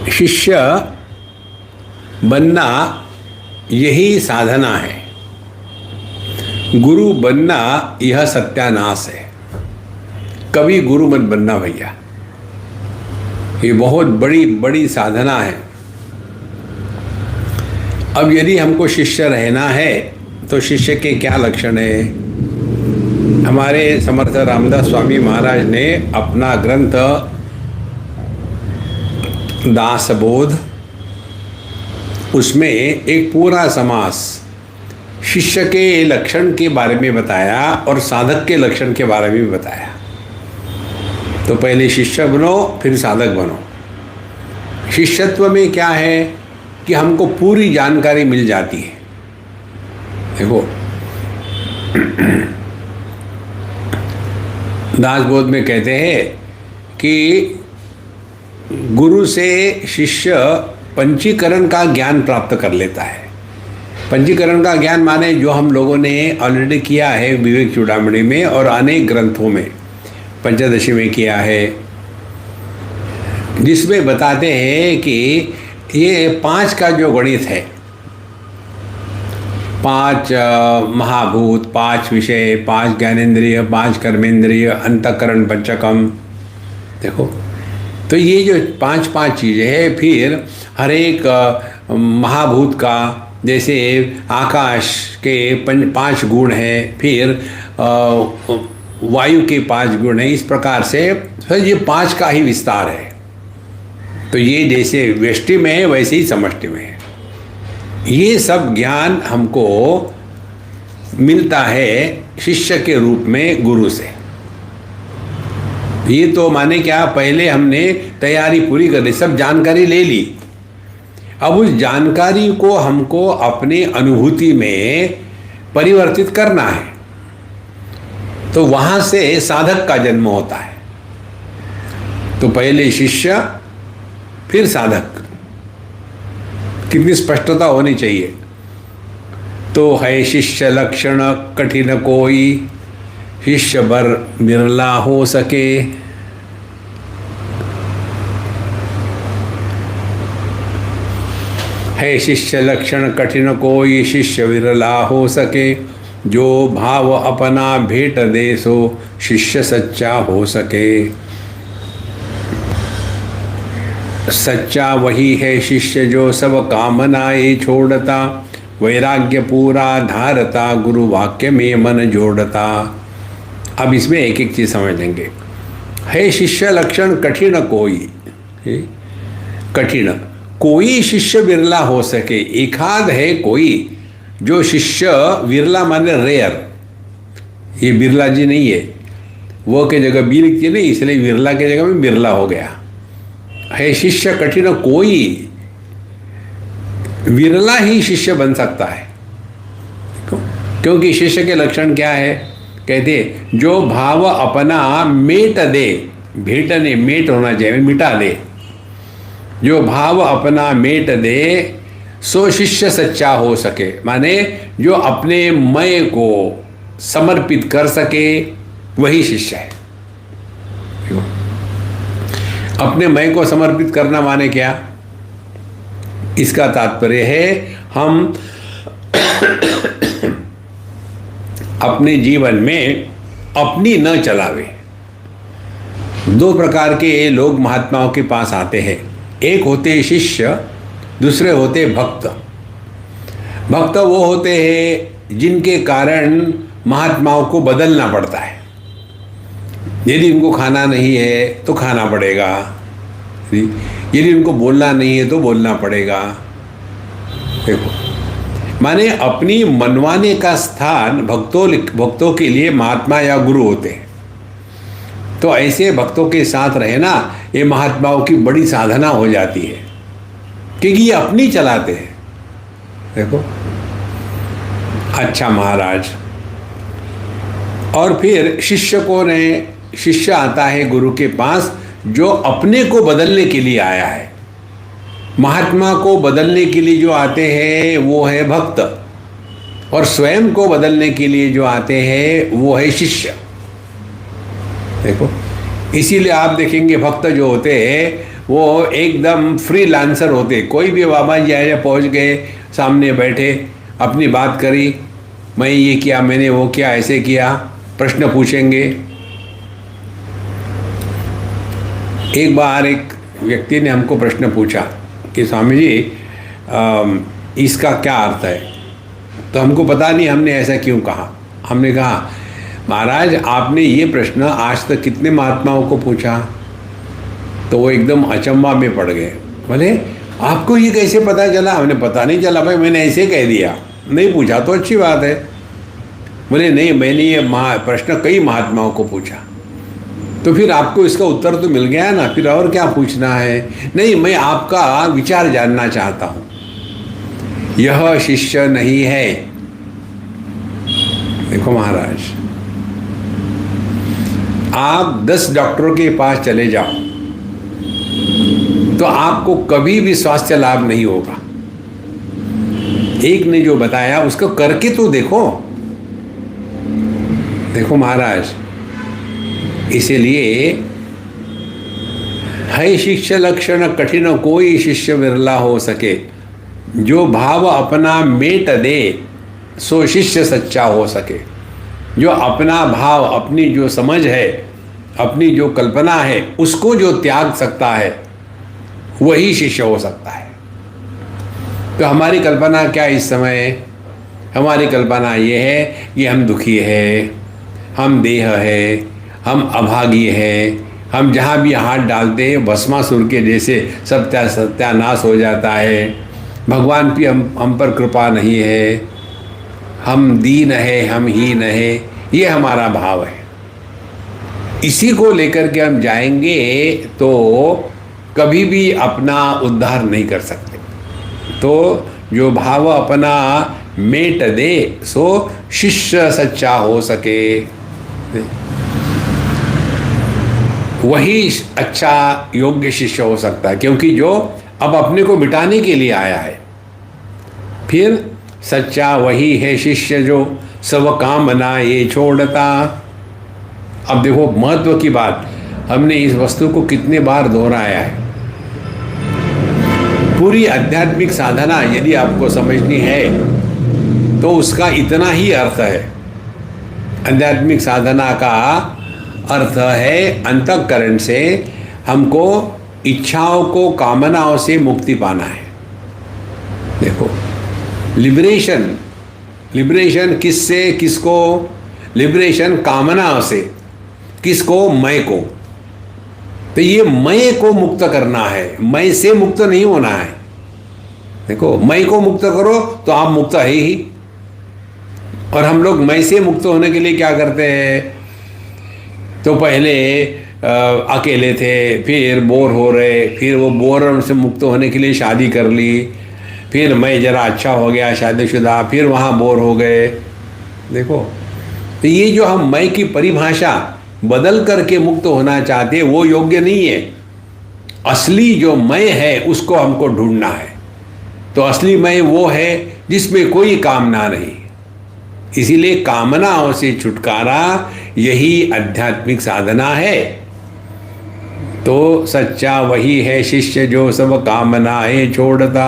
शिष्य बनना यही साधना है, गुरु बनना यह सत्यानाश है। कभी गुरु मत बनना भैया, ये बहुत बड़ी बड़ी साधना है। अब यदि हमको शिष्य रहना है तो शिष्य के क्या लक्षण है? हमारे समर्थ रामदास स्वामी महाराज ने अपना ग्रंथ दासबोध, उसमें एक पूरा समास शिष्य के लक्षण के बारे में बताया और साधक के लक्षण के बारे में भी बताया। तो पहले शिष्य बनो, फिर साधक बनो। शिष्यत्व में क्या है कि हमको पूरी जानकारी मिल जाती है। देखो दासबोध में कहते हैं कि गुरु से शिष्य पंचीकरण का ज्ञान प्राप्त कर लेता है। पंचीकरण का ज्ञान माने जो हम लोगों ने ऑलरेडी किया है विवेक चूड़ामणि में और अनेक ग्रंथों में, पंचदशी में किया है, जिसमें बताते हैं कि ये 5 का जो गणित है, 5 महाभूत, 5 विषय, 5 ज्ञानेंद्रिय, 5 कर्मेंद्रिय, अंतःकरण पंचकम। देखो तो ये जो 5 चीज़ें हैं, फिर हर एक महाभूत का, जैसे आकाश के 5 गुण हैं, फिर वायु के 5 गुण हैं, इस प्रकार से ये 5 का ही विस्तार है। तो ये जैसे व्यष्टि में है वैसे ही समष्टि में है। ये सब ज्ञान हमको मिलता है शिष्य के रूप में गुरु से। ये तो माने क्या, पहले हमने तैयारी पूरी कर ली, सब जानकारी ले ली। अब उस जानकारी को हमको अपने अनुभूति में परिवर्तित करना है, तो वहाँ से साधक का जन्म होता है। तो पहले शिष्य फिर साधक, कितनी स्पष्टता होनी चाहिए। तो है शिष्य लक्षण कठिन कोई, शिष्य बर बिरला हो सके। है शिष्य लक्षण कठिन कोई, शिष्य विरला हो सके। जो भाव अपना भेंट दे सो, शिष्य सच्चा हो सके। सच्चा वही है शिष्य जो सब कामनाएं छोड़ता, वैराग्य पूरा धारता, गुरु वाक्य में मन जोड़ता। अब इसमें एक एक चीज समझ लेंगे। है शिष्य लक्षण कठिन कोई, कठिन कोई शिष्य बिरला हो सके। एकाध है कोई जो शिष्य, विरला माने रेयर, ये बिरला जी नहीं है, वो के जगह बी लिखती है नहीं, इसलिए विरला के जगह में बिरला हो गया। है शिष्य कठिन कोई, विरला ही शिष्य बन सकता है। क्योंकि शिष्य के लक्षण क्या है? कहते जो भाव अपना मेट दे, भेटने मेट होना चाहिए, मिटा दे। जो भाव अपना मेट दे सो शिष्य सच्चा हो सके, माने जो अपने मैं को समर्पित कर सके वही शिष्य है। अपने मैं को समर्पित करना माने क्या? इसका तात्पर्य है हम अपने जीवन में अपनी न चलावे। 2 प्रकार के लोग महात्माओं के पास आते हैं, एक होते शिष्य, दूसरे होते भक्त। भक्त वो होते हैं जिनके कारण महात्माओं को बदलना पड़ता है। यदि उनको खाना नहीं है तो खाना पड़ेगा, यदि उनको बोलना नहीं है तो बोलना पड़ेगा। देखो माने अपनी मनवाने का स्थान भक्तों के लिए महात्मा या गुरु होते हैं। तो ऐसे भक्तों के साथ रहना ये महात्माओं की बड़ी साधना हो जाती है, क्योंकि ये अपनी चलाते हैं। देखो अच्छा महाराज। और फिर शिष्य को ने, शिष्य आता है गुरु के पास जो अपने को बदलने के लिए आया है। महात्मा को बदलने के लिए जो आते हैं वो है भक्त, और स्वयं को बदलने के लिए जो आते हैं वो है शिष्य। देखो इसीलिए आप देखेंगे भक्त जो होते हैं वो एकदम फ्रीलांसर होते। कोई भी बाबा जी आए पहुँच गए, सामने बैठे, अपनी बात करी, मैं ये किया, मैंने वो किया, ऐसे किया, प्रश्न पूछेंगे। एक बार एक व्यक्ति ने हमको प्रश्न पूछा कि स्वामी जी इसका क्या अर्थ है? तो हमको पता नहीं हमने ऐसा क्यों कहा। हमने कहा महाराज आपने ये प्रश्न आज तक कितने महात्माओं को पूछा? तो वो एकदम अचंभा में पड़ गए। बोले आपको ये कैसे पता चला? हमने पता नहीं चला भाई, मैंने ऐसे कह दिया, नहीं पूछा तो अच्छी बात है। बोले नहीं, मैंने ये प्रश्न कई महात्माओं को पूछा। तो फिर आपको इसका उत्तर तो मिल गया ना, फिर और क्या पूछना है? नहीं, मैं आपका विचार जानना चाहता हूँ। यह शिष्य नहीं है। देखो महाराज, आप 10 डॉक्टरों के पास चले जाओ तो आपको कभी भी स्वास्थ्य लाभ नहीं होगा। एक ने जो बताया उसको करके तो देखो। देखो महाराज, इसीलिए है शिष्य लक्षण कठिन, कोई शिष्य विरला हो सके। जो भाव अपना मेट दे सो शिष्य सच्चा हो सके। जो अपना भाव, अपनी जो समझ है, अपनी जो कल्पना है, उसको जो त्याग सकता है वही शिष्य हो सकता है। तो हमारी कल्पना क्या इस समय? हमारी कल्पना ये है कि हम दुखी है, हम देह है, हम अभागी है, हम जहाँ भी हाथ डालते हैं भस्मासुर के जैसे सत्यानाश हो जाता है। भगवान की हम पर कृपा नहीं है, हम दीन है, हम हीन है, ये हमारा भाव है। इसी को लेकर के हम जाएंगे तो कभी भी अपना उद्धार नहीं कर सकते। तो जो भाव अपना मेट दे सो शिष्य सच्चा हो सके, वही अच्छा योग्य शिष्य हो सकता है। क्योंकि जो अब अपने को मिटाने के लिए आया है, फिर सच्चा वही है शिष्य जो सब कामना ये छोड़ता। अब देखो महत्व की बात, हमने इस वस्तु को कितने बार दोहराया है। पूरी आध्यात्मिक साधना यदि आपको समझनी है तो उसका इतना ही अर्थ है। आध्यात्मिक साधना का अर्थ है अंतःकरण से हमको इच्छाओं को, कामनाओं से मुक्ति पाना है। देखो लिबरेशन, लिबरेशन किससे, किसको? लिबरेशन कामनाओं से, किसको? मैं को। तो ये मैं को मुक्त करना है, मैं से मुक्त नहीं होना है। देखो मैं को मुक्त करो तो आप मुक्त है ही। और हम लोग मैं से मुक्त होने के लिए क्या करते हैं? तो पहले अकेले थे, फिर बोर हो रहे, फिर वो बोर से मुक्त होने के लिए शादी कर ली, फिर मैं जरा अच्छा हो गया शादीशुदा, फिर वहाँ बोर हो गए। देखो तो ये जो हम मैं की परिभाषा बदल करके मुक्त होना चाहते हैं वो योग्य नहीं है। असली जो मैं है उसको हमको ढूंढना है। तो असली मैं वो है जिसमें कोई कामना नहीं। इसीलिए कामनाओं से छुटकारा यही आध्यात्मिक साधना है। तो सच्चा वही है शिष्य जो सब कामनाएं छोड़ता।